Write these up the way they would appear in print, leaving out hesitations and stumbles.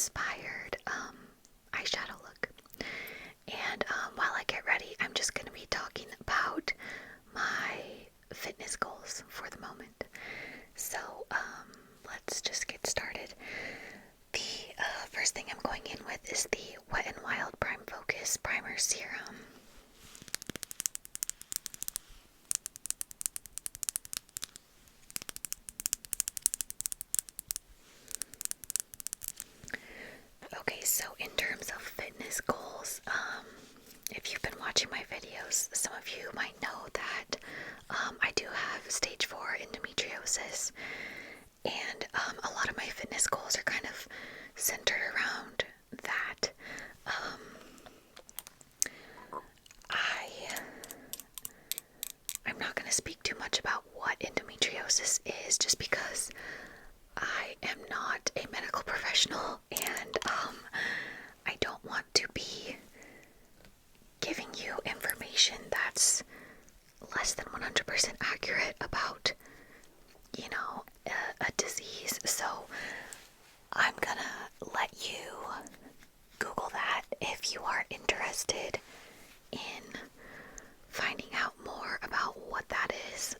inspired eyeshadow look. And while I get ready, I'm just going to be talking about my fitness goals for the moment. So let's just get started. The first thing I'm going in with is the Wet n Wild Prime Focus Primer Serum. Okay, so in terms of fitness goals, if you've been watching my videos, some of you might know that I do have Stage IV Endometriosis, and a lot of my fitness goals are kind of centered around that. I'm not going to speak too much about what endometriosis is, just because I am not a medical professional, and I don't want to be giving you information that's less than 100% accurate about, a disease. So I'm gonna let you Google that if you are interested in finding out more about what that is.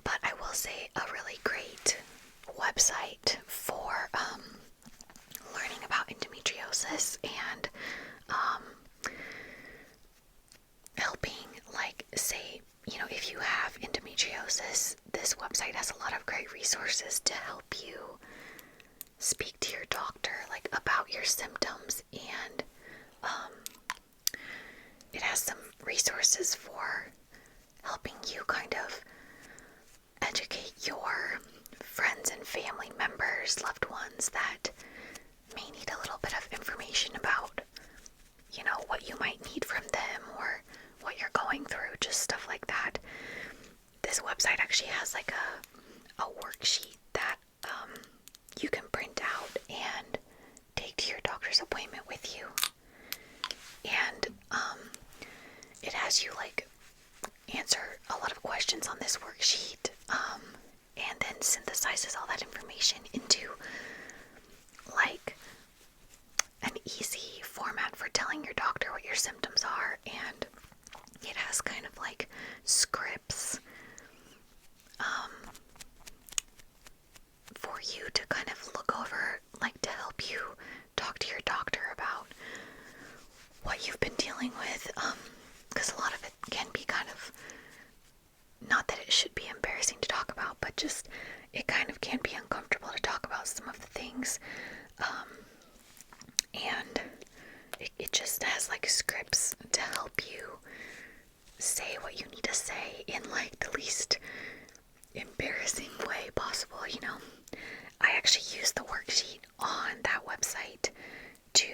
But I will say a really great website for learning about endometriosis and helping, like, say, if you have endometriosis, this website has a lot of great resources to help you speak to your doctor, like, about your symptoms, and it has some resources for helping you kind of educate your friends and family members, loved ones that may need a little bit of information about, what you might need from them or what you're going through, just stuff like that. This website actually has like a worksheet that you can print out and take to your doctor's appointment with you. And it has you like answer a lot of questions on this worksheet, and then synthesizes all that information into like an easy format for telling your doctor what your symptoms are. And it has kind of like scripts for you to kind of look over, like to help you talk to your doctor about what you've been dealing with, because a lot of it can be kind of, not that it should be embarrassing to talk about, but just it kind of can be uncomfortable to talk about some of the things, and it just has like scripts to help you say what you need to say in like the least embarrassing way possible. I actually use the worksheet on that website to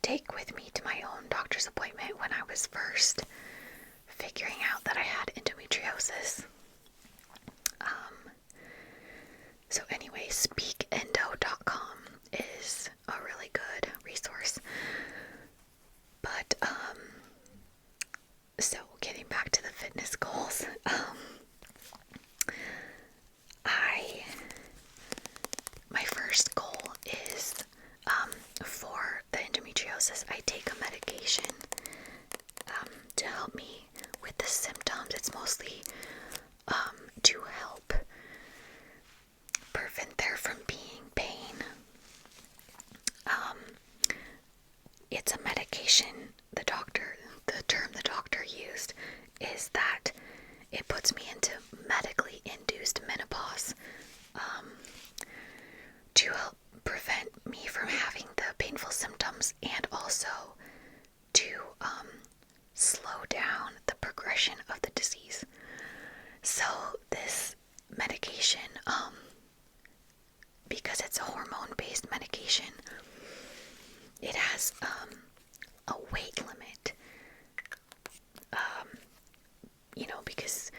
take with me to my own doctor's appointment when I was first figuring out that I had endometriosis. So anyway, speakendo.com is a really good resource. But so getting back to the fitness goals, my first goal is for the endometriosis, I take a medication to help me with the symptoms. It's mostly to help prevent there from being pain. It's a medication. The term the doctor used is that it puts me into medically induced menopause, to help prevent me from having the painful symptoms, and also to slow down the progression of the disease. So this medication, because it's a hormone-based medication, it has a weight limit, because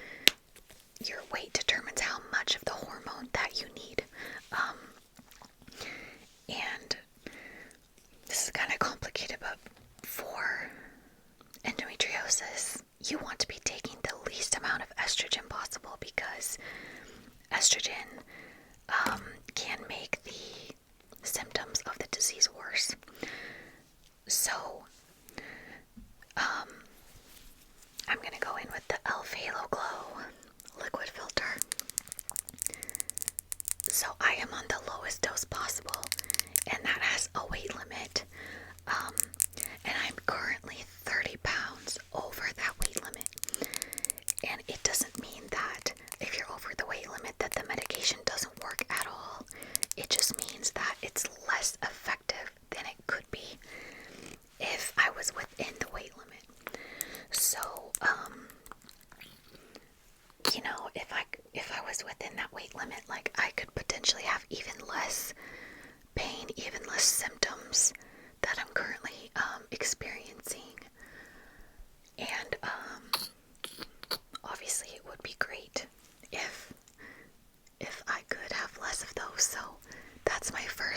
your weight determines how much of the hormone that you need. And this is kind of complicated, but for endometriosis, you want to be taking the least amount of estrogen possible, because estrogen can make the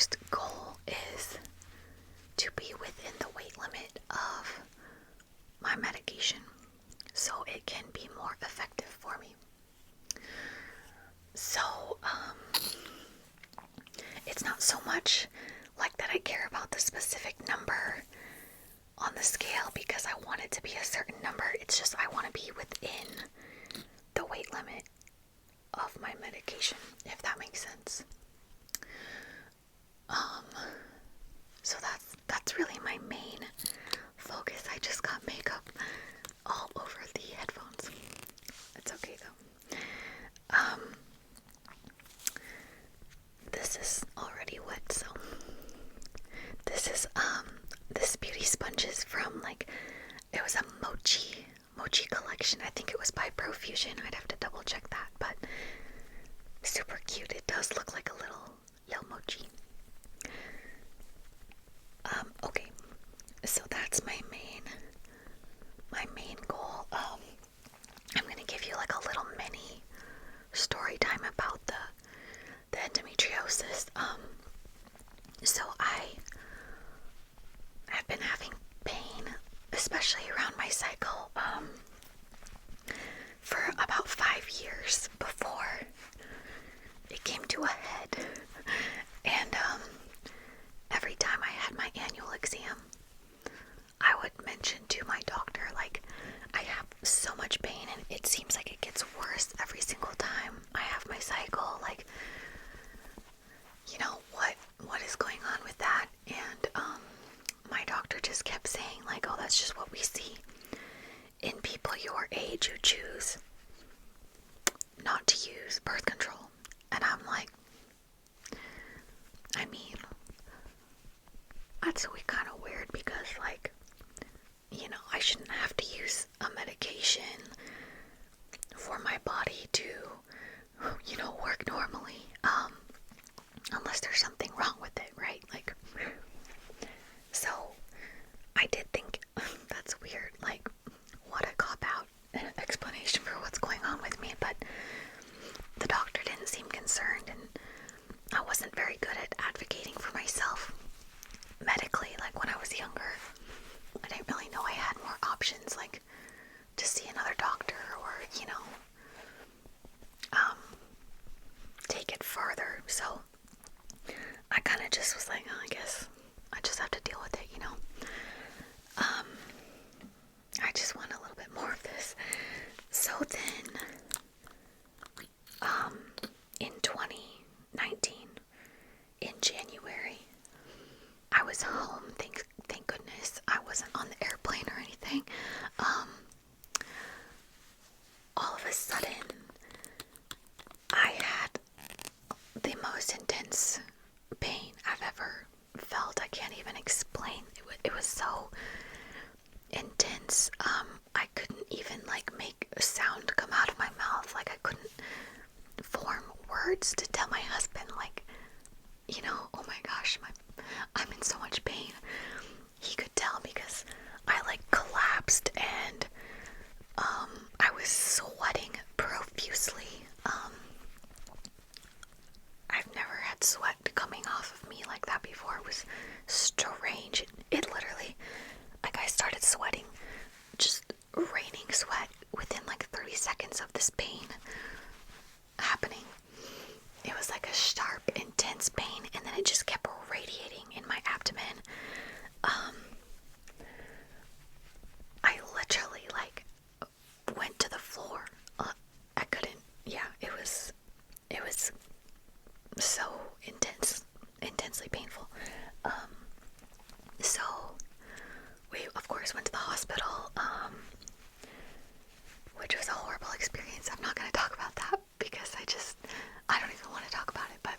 first goal is to be within the weight limit of my medication so it can be more effective for me. So, it's not so much like that I care about the specific number on the scale because I want it to be a certain number. It's just I want to be within the weight limit of my medication, if that makes sense. So that's really my main focus. I just got makeup all over the headphones. It's okay though. This is already wet, so this is this beauty sponges from, like, it was a mochi collection. I think it was by Profusion. I'd have to double check that, but super cute. It does look like a little mochi. Okay, so that's my main goal. I'm gonna give you like a little mini story time about the endometriosis. So I have been having pain, especially around my cycle, for about 5 years before it came to a head. And every time I had my annual exam, I would mention to my doctor, like, I have so much pain and it seems like it gets worse every single time I have my cycle. Like, you know, what is going on with that? And my doctor just kept saying, like, oh, that's just what we see in people your age who choose not to use birth control. And I'm like, I mean, that's kind of weird because, like, you know, I shouldn't have to use a medication for my body to, you know, work normally, unless there's something wrong with it, right? Like, so I did think that's weird, like, what a cop-out explanation for what's going on with me, but the doctor didn't seem concerned, and I wasn't very good at advocating for myself medically. Like, when I was younger, I didn't really know I had more options, like to see another doctor or, you know, take it further. So I kind of just was like, oh, I guess I just have to deal with it, you know. I just want a little bit more of this. So then, in 2019, in January, I was home. Thank goodness I wasn't on the airplane or anything. All of a sudden, I had the most intense pain I've ever felt. I can't even explain. It was so intense. I couldn't even, like, make a sound come out of my mouth. Like, I couldn't form words to tell my husband, like, you know, oh my gosh, I'm in so much pain. He could tell because I, like, collapsed and I was sweating profusely. I've never had sweat coming off of me like that before. It was strange. It literally, like, I started sweating, just raining sweat within like 30 seconds of this pain happening. It was like a sharp, intense pain, and then it just kept radiating in my abdomen. I literally, like, went to the floor. I couldn't, yeah, it was so intensely painful. So we, of course, went to the hospital, which was a horrible experience. I'm not going to talk about that because I don't even want to talk about it, but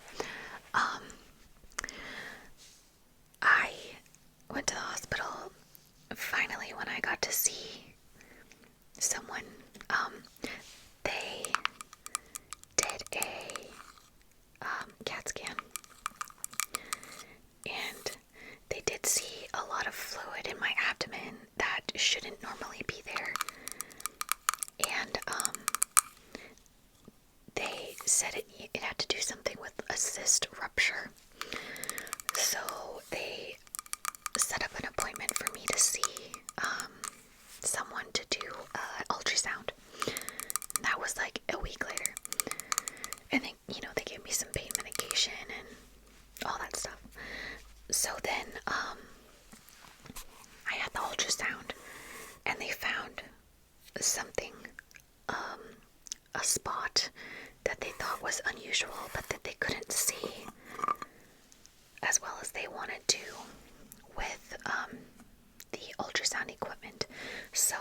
all that stuff. So then I had the ultrasound, and they found something, a spot that they thought was unusual, but that they couldn't see as well as they wanted to with the ultrasound equipment. So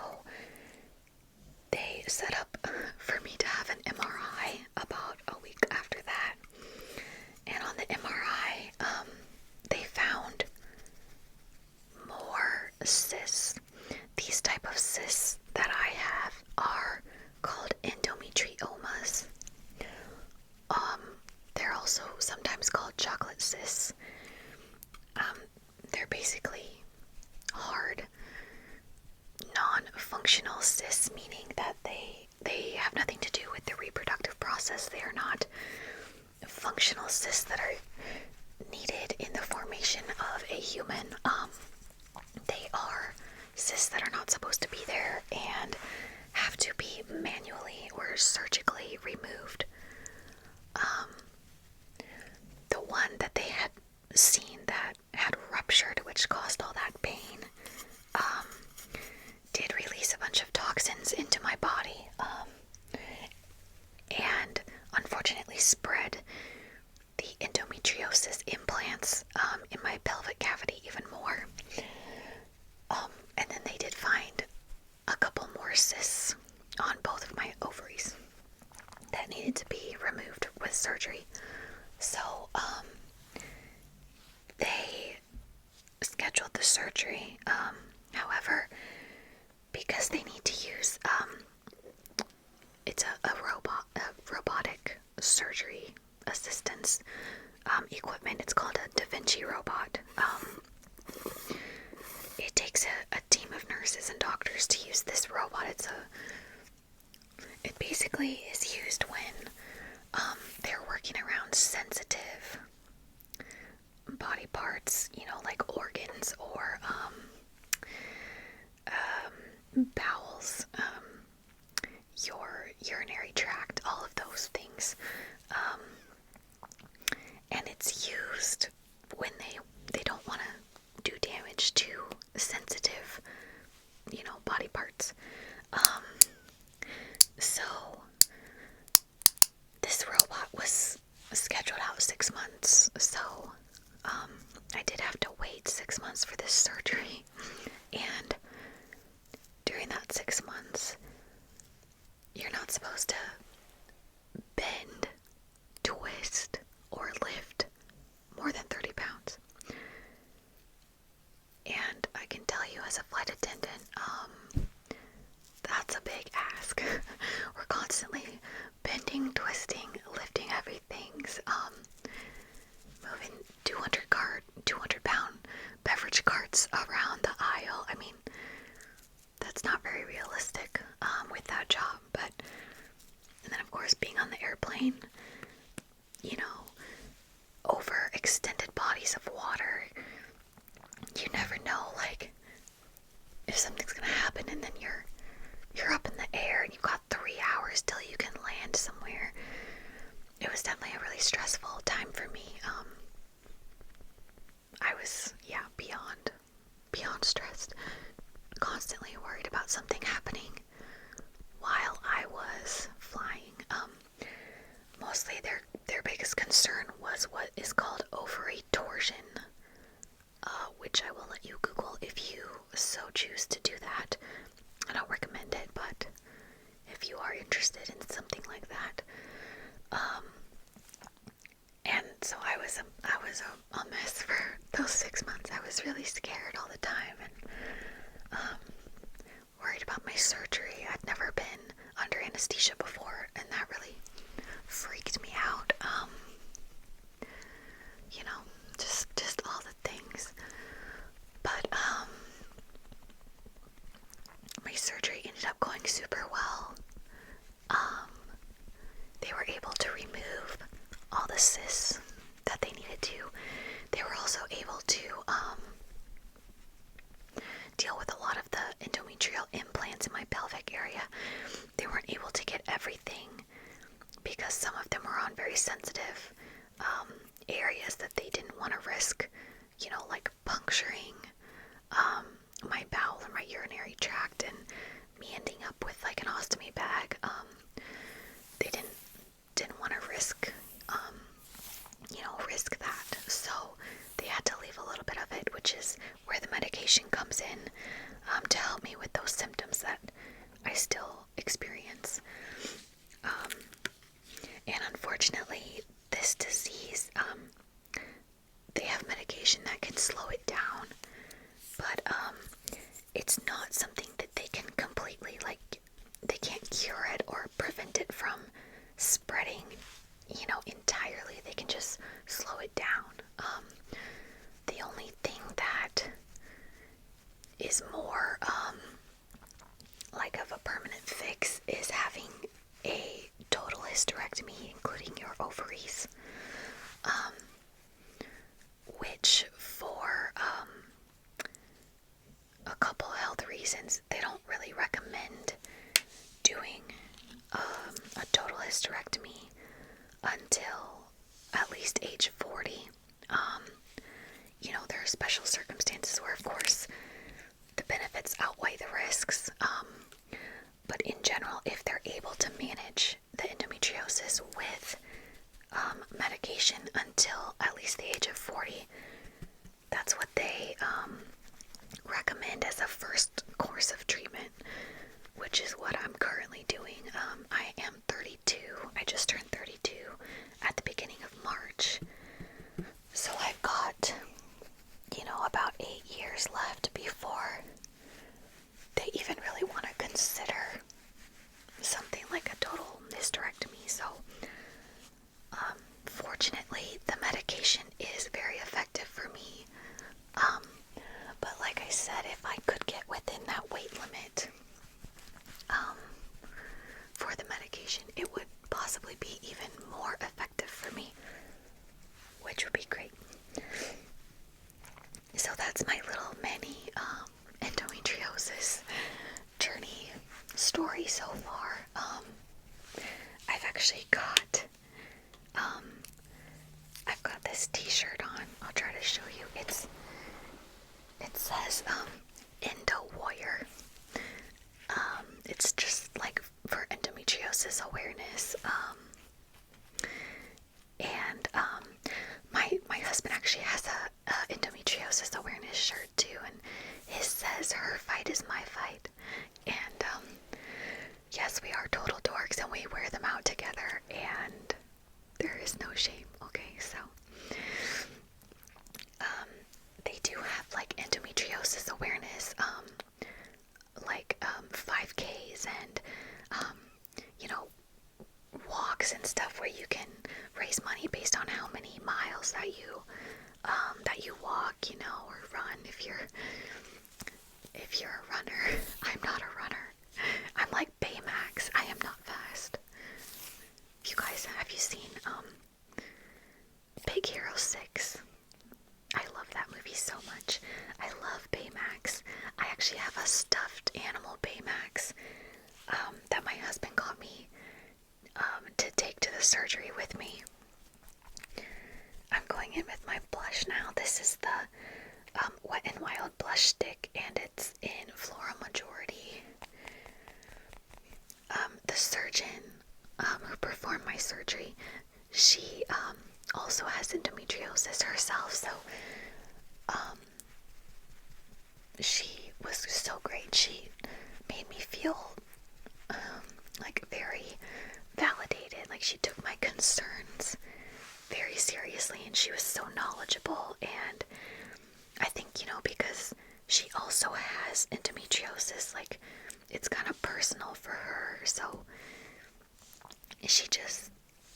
they set up for me to have an MRI about a week after that. And on the MRI, they found more cysts. These type of cysts that I have are called endometriomas. They're also sometimes called chocolate cysts. They're basically hard, non-functional cysts, meaning that they have nothing to do with the reproductive process. They are not functional cysts that are needed in the formation of a human. They are cysts that are not supposed to be there and have to be manually or surgically removed. The one that they had seen that had ruptured, which caused all that pain, did release a bunch of toxins into my body, and unfortunately spread the endometriosis implants in my pelvic cavity even more. And then they did find a couple more cysts on both of my ovaries that needed to be removed with surgery. So they scheduled the surgery. However, because they need to use it's a robotic surgery assistance equipment. It's called a Da Vinci robot. It takes a team of nurses and doctors to use this robot. It basically is used when they're working around sensitive body parts, like organs or bowels, your urinary tract, all of those things. And it's used when they don't want to do damage to sensitive, body parts. So this robot was scheduled out 6 months, so I did have to wait 6 months for this surgery. And during that 6 months, you're not supposed to bend, twist, or lift more than 30 pounds. And I can tell you, as a flight attendant, that's a big ask. We're constantly bending, twisting, lifting heavy things, moving 200-pound beverage carts around the aisle. I mean, that's not very realistic with that job. And then of course being on the airplane, over extended bodies of water, you never know, like, if something's gonna happen, and then you're up in the air and you've got 3 hours till you can land somewhere. It was definitely a really stressful time for me. I was, beyond stressed, constantly worried about something happening while I was flying. Mostly their biggest concern was what is called ovary torsion, which I will let you Google if you so choose to do that. I don't recommend it, but if you are interested in something like that. And so I was a mess for those 6 months. I was really scared all the time and worried about my surgery. I'd never been under anesthesia before, and that really freaked me out. Just all the things. But my surgery ended up going super well. They were able to remove all the cysts that they needed to. They were also able to deal with a lot of the endometrial implants in my pelvic area. They weren't able to get everything because some of them were on very sensitive areas that they didn't want to risk, like puncturing my bowel or my urinary tract and me ending up with like an ostomy bag. They didn't want to risk risk that, so they had to leave a little bit of it, which is where the medication comes in, to help me with those symptoms that I still experience. And unfortunately, this disease, they have medication that can slow it down, but it's not something that they can completely, they can't cure it or prevent it from spreading, entirely. They can just slow it down. The only thing that is more, of a permanent fix is having a total hysterectomy, including your ovaries, which for, a couple of health reasons, they don't really recommend doing a total hysterectomy until at least age 40. There are special circumstances where, of course, the benefits outweigh the risks. But in general, if they're able to manage the endometriosis with medication until at least the age of 40, that's what they recommend as a first course of treatment, which is what I'm currently doing. I am 32. I just turned 32 at the beginning of March. So I've got, about 8 years left before they even really want to consider something like a total hysterectomy. So, fortunately, the medication is very effective for me. But like I said, if I could get within that weight limit, for the medication, it would possibly be even more effective for me, which would be great. So that's my little mini endometriosis journey story so far. I've actually got I've got this t-shirt on. I'll try to show you. It says Endo Warrior. It's just like for endometriosis awareness. And my husband actually has a endometriosis awareness shirt too, and his says "Her fight is my fight." And yes, we are total dorks, and we wear them out together, and there is no shame. Okay, so they do have like endometriosis awareness, 5Ks and walks and stuff where you can raise money based on how many miles that you walk, or run if you're a runner. I'm not a runner. I'm like Baymax. I am not fast. You guys, have you seen Big Hero 6? I love that movie so much. I love Baymax. I actually have a stuffed animal Baymax that my husband got me to take to the surgery with me. I'm going in with my blush now. This is the Wet n Wild blush stick, and it's in Floral Majority. The surgeon who performed my surgery, she also has endometriosis herself, so she was so great. She made me feel very validated. Like, she took my concerns very seriously, and she was so knowledgeable. And I think, because she also has endometriosis, it's kind of personal for her, so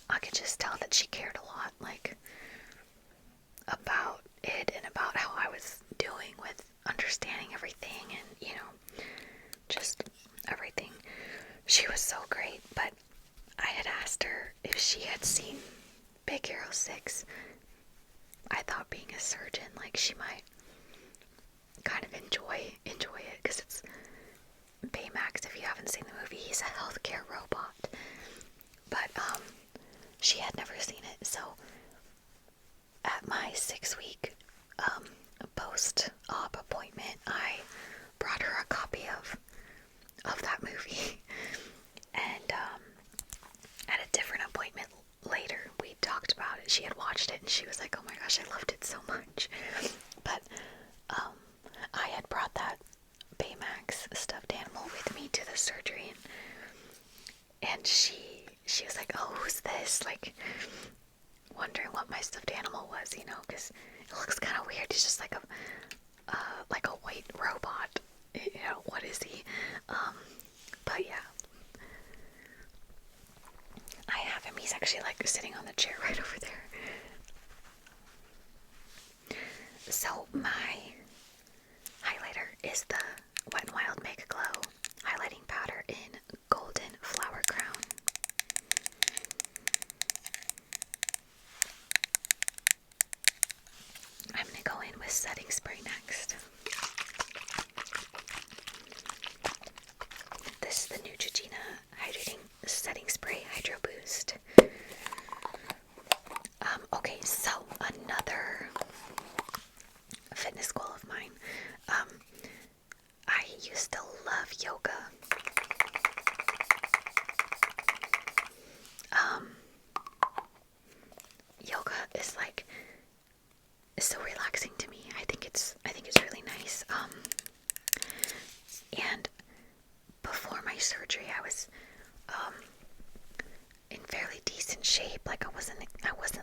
I could just tell that she cared a lot, about it and about how I was doing with understanding everything and, just everything. She was so great, but I had asked her if she had seen Big Hero 6. I thought being a surgeon, she might kind of enjoy it, because it's Baymax. If you haven't seen the movie, he's a healthcare robot. But she had never seen it, so at my 6-week post-op appointment, I brought her a copy of that movie, and at a different appointment later, we talked about it. She had watched it, and she was like, "Oh my gosh, I loved it so much." But I had brought that Baymax stuffed animal with me to the surgery, and she was like, "Oh, who's this?" Like, wondering what my stuffed animal was, because it looks kind of weird. He's just like a white robot. What is he? But yeah, I have him. He's actually like sitting on the chair right over there. So my highlighter is the Wet n Wild Make Glow highlighting powder in Golden Flower Crown. I'm going to go in with setting spray next. This is the Neutrogena Hydrating Setting Spray Hydro Boost. Okay, so another fitness goal of mine. I used to love yoga. Yoga is so relaxing to me. I think it's really nice. And before my surgery, I was in fairly decent shape. Like I wasn't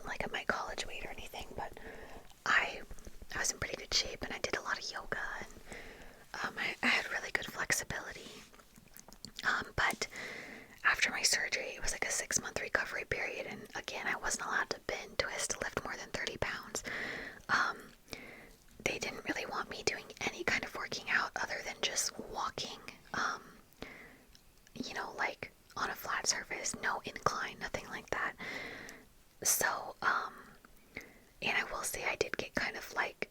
like at my college weight or anything, but I was in pretty good shape, and I did a lot of yoga, and I had really good flexibility. But after my surgery, it was like a 6-month recovery period, and again, I wasn't allowed to bend, twist, lift more than 30 pounds. They didn't really want me doing any kind of working out other than just walking, like on a flat surface, no incline, nothing like that. So, and I will say I did get kind of like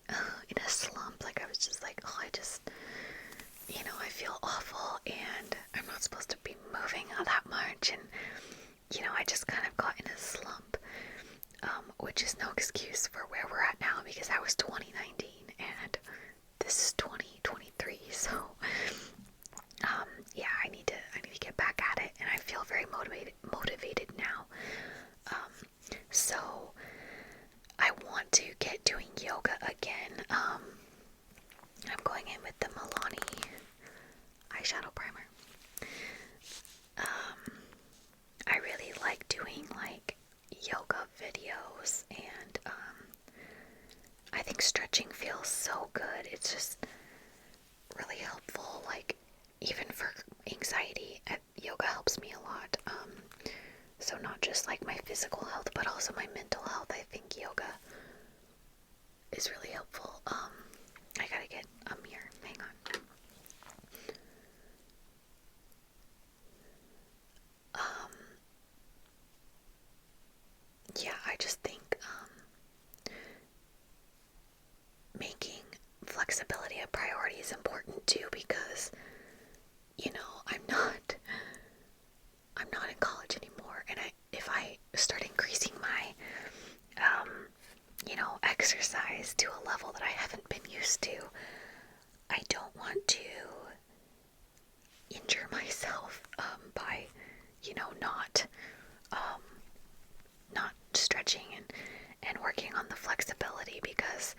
in a slump. Like I was just like, oh, I feel awful, and I'm not supposed to be moving that much, and I just kind of got in a slump, which is no excuse for where we're at now, because that was 2019 and this is 2023. So yeah, I need to get back at it, and I feel very motivated now. So I want to get doing yoga again. I'm going in with the Milani eyeshadow primer. I really like doing like yoga videos, and I think stretching feels so good. It's just really helpful, like even for anxiety. Yoga helps me a lot. So not just like my physical health, but also my mental health. I think yoga is really helpful. I gotta get a mirror. Hang on. Yeah, I just think making flexibility a priority is important too, because I'm not in college anymore, and if I start increasing my exercise to a level that I haven't been used to, I don't want to injure myself by not stretching and working on the flexibility, because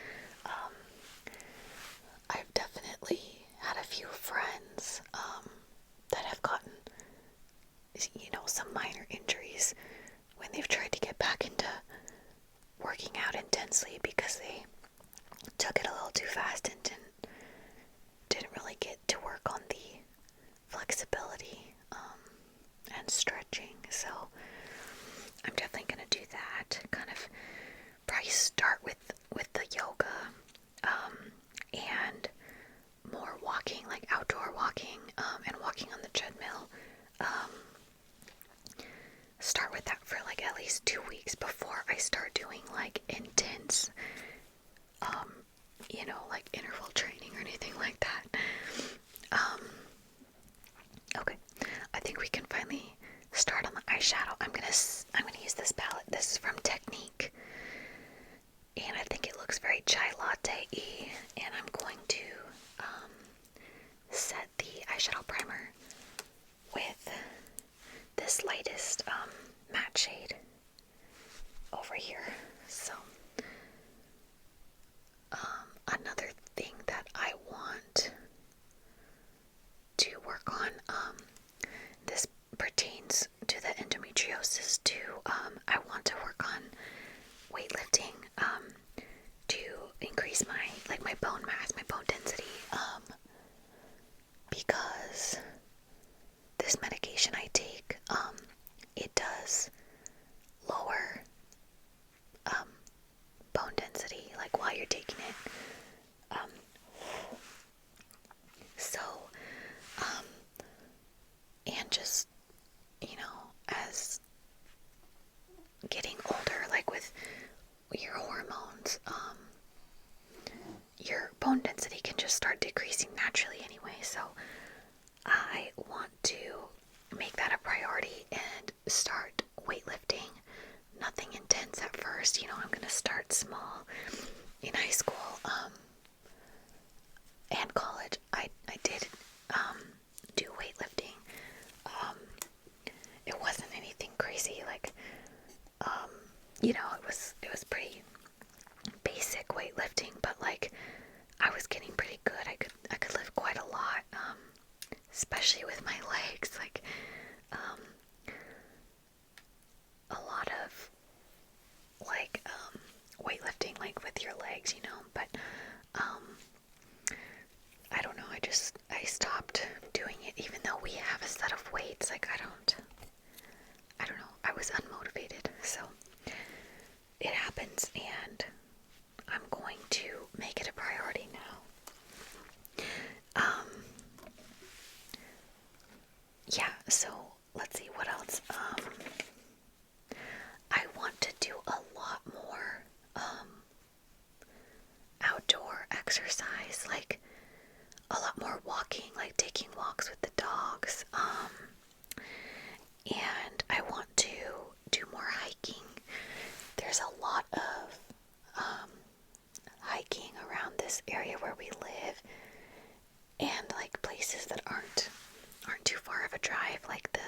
I've definitely had a few friends that have gotten some minor injuries when they've tried to get back into working out intensely, because they took it a little too fast and didn't really get to work on the flexibility and stretching. So I'm definitely going to do that. Kind of probably start with the yoga and more walking, like outdoor walking, and walking on the treadmill. Start with that for like at least 2 weeks before I start doing like intense like interval training or anything like that. Okay, I think we can finally start on the eyeshadow. I'm gonna use this palette. This is from Technique, and I think it looks very Chai Latte-y, and I'm going to set the eyeshadow primer with this lightest matte shade over here. So another thing that I want to work on, this pertains to the endometriosis too. I want to work on weightlifting to increase my bone mass, my bone density, because this medication I take, it does lower bone density, like while you're taking it. So, and just, as getting older, like with your hormones, your bone density can just start decreasing naturally anyway. So I want to make that a priority and start weightlifting. Nothing intense at first, I'm going to start small. In high school and college, I did do weightlifting. It wasn't anything crazy, like, it was pretty basic weightlifting, but like, I was getting pretty good. I could lift quite a lot, especially with my legs, like, a lot of, like, weightlifting, like, with your legs, but, I don't know, I stopped doing it, even though we have a set of weights. Like, I don't know, I was unmotivated, so it happens, and I'm going to make it a priority now. Yeah, so let's see what else. I want to do a lot more outdoor exercise, like a lot more walking, like taking walks with the dogs. And I want to do more hiking. There's a lot of hiking around this area where we live, and like places that aren't too far of a drive, like the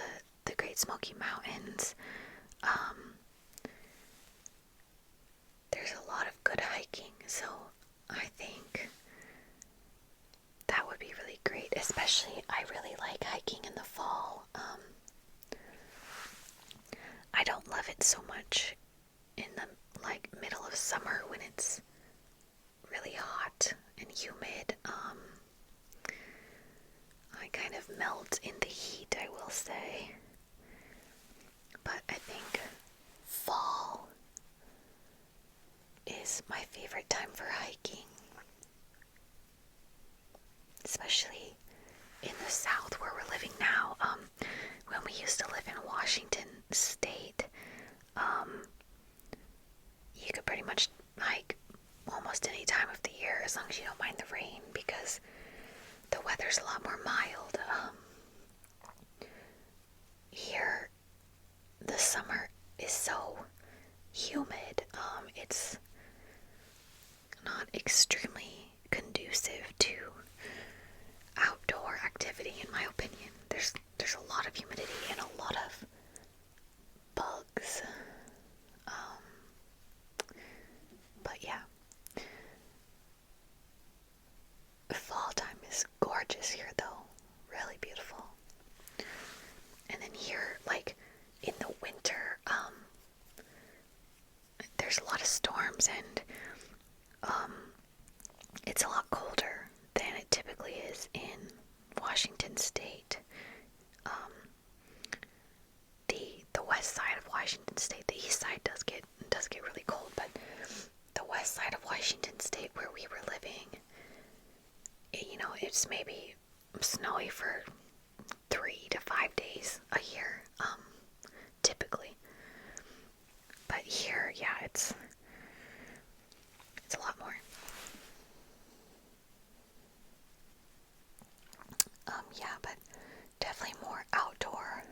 Great Smoky Mountains. There's a lot of good hiking, so I think that would be really great. Especially, I really like hiking in the fall. I don't love it so much in the middle of summer when it's really hot and humid. I kind of melt in the heat, I will say. But I think fall is my favorite time for hiking. Especially in the South where we're living now. When we used to live in Washington State, you could pretty much hike almost any time of the year as long as you don't mind the rain, because the weather's a lot more mild. Here, the summer is so humid. It's not extremely conducive to outdoor activity, in my opinion. There's a lot of humidity and a lot of bugs. But yeah, fall time is gorgeous here, though. Really beautiful. And then here, like in the winter, there's a lot of storms, and it's a lot colder than it typically is in Washington State. The west side of Washington State, the east side does get really cold, but the west side of Washington State, where we were living, it's maybe snowy for 3 to 5 days a year, typically. But here, yeah, it's a lot more. Yeah, but definitely more outdoor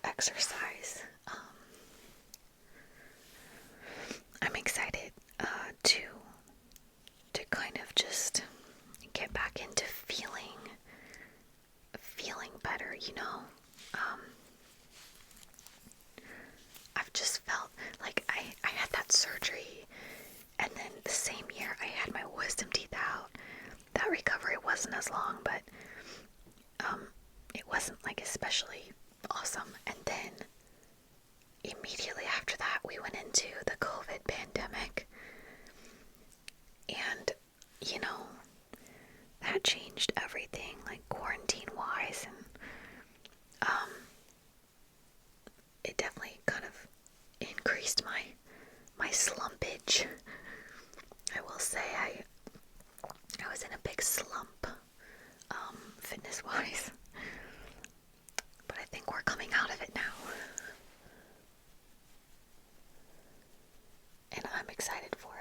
exercise. same year I had my wisdom teeth out. That recovery wasn't as long, but it wasn't like especially awesome. And then immediately after that, we went into the COVID pandemic. And, you know, that changed everything, like quarantine-wise. And it definitely kind of increased my slumpage. I will say I was in a big slump, fitness-wise. But I think we're coming out of it now. And I'm excited for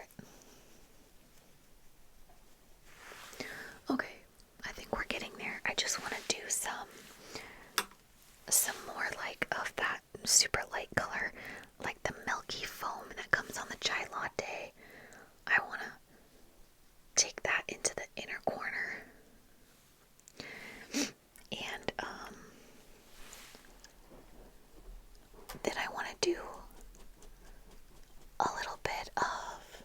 it. Okay, I think we're getting there. I just want to do some more like of that super light color, like the milky foam that comes on the Chai Latte. I want to take that into the inner corner. And then I want to do a little bit of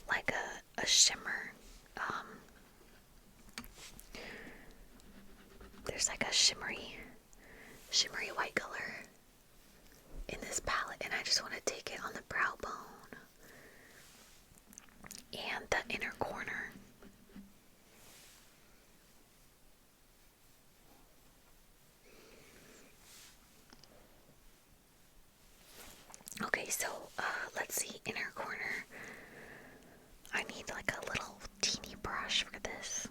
like a shimmer. There's like a shimmery white color in this palette, and I just want to take it on the brow bone and the inner corner. Okay, so let's see, inner corner. I need like a little teeny brush for this.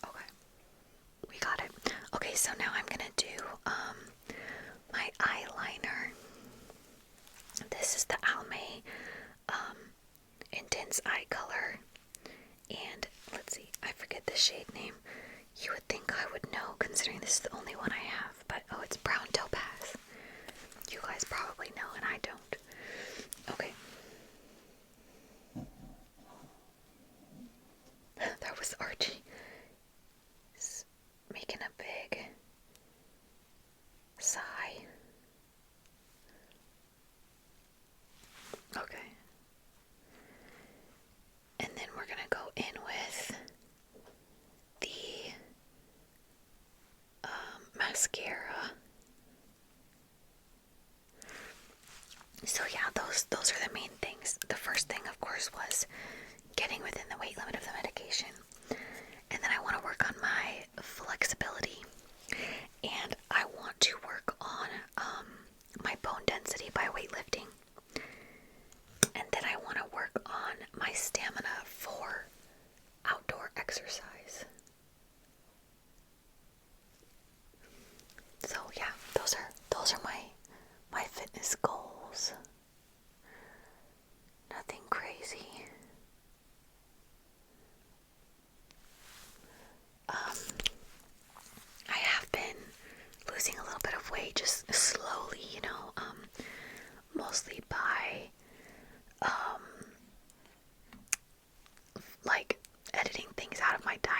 Okay, we got it. Okay, so now I'm gonna do my eyeliner. This is the Almay Intense Eye Color, and let's see, I forget the shade name. You would think I would know, considering this is the only one I have, but oh, it's Brown Topaz. You guys probably know, and I don't. Okay. That was Archie making a big sigh. Okay. And then we're gonna go in with the mascara. So yeah, those are the main things. The first thing, of course, was getting within the weight limit of the medication. And then I want to work on my flexibility. And I want to work on my bone density by weightlifting. And then I want to work on my stamina for outdoor exercise. So yeah, those are my fitness goals. Nothing crazy. I have been losing a little bit of weight, just slowly, you know, mostly by like editing things out of my diet.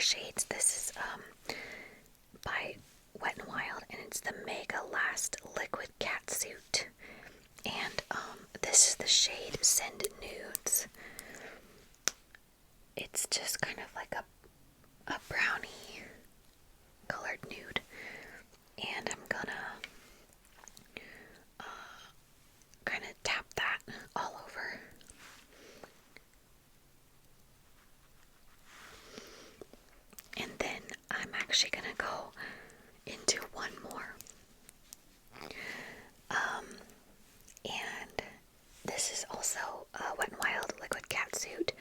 shades. This is by Wet n Wild, and it's the Mega Last Liquid Catsuit. And this is the shade Send Nudes. It's just kind of like a brownie colored nude. And I'm gonna kind of tap that all over. And then I'm actually gonna go into one more. And this is also a Wet n Wild Liquid Catsuit.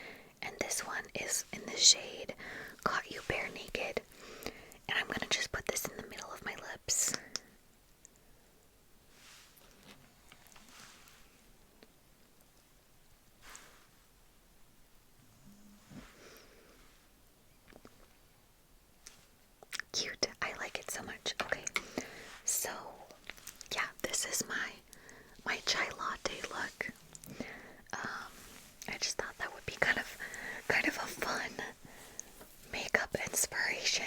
And this one is in the shade Caught You Bare Naked. And I'm gonna just put this in the middle of my lips. Cute. I like it so much. Okay. So, yeah, this is my chai latte look. I just thought that would be kind of a fun makeup inspiration.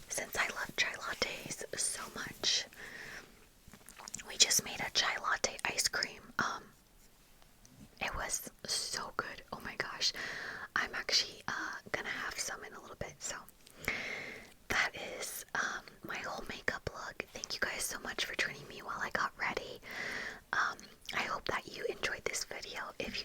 Since I love chai lattes so much, we just made a chai latte ice cream. It was so good. Oh my gosh. I'm actually gonna have some in a little bit. So that is my whole makeup look. Thank you guys so much for joining me while I got ready. I hope that you enjoyed this video. If you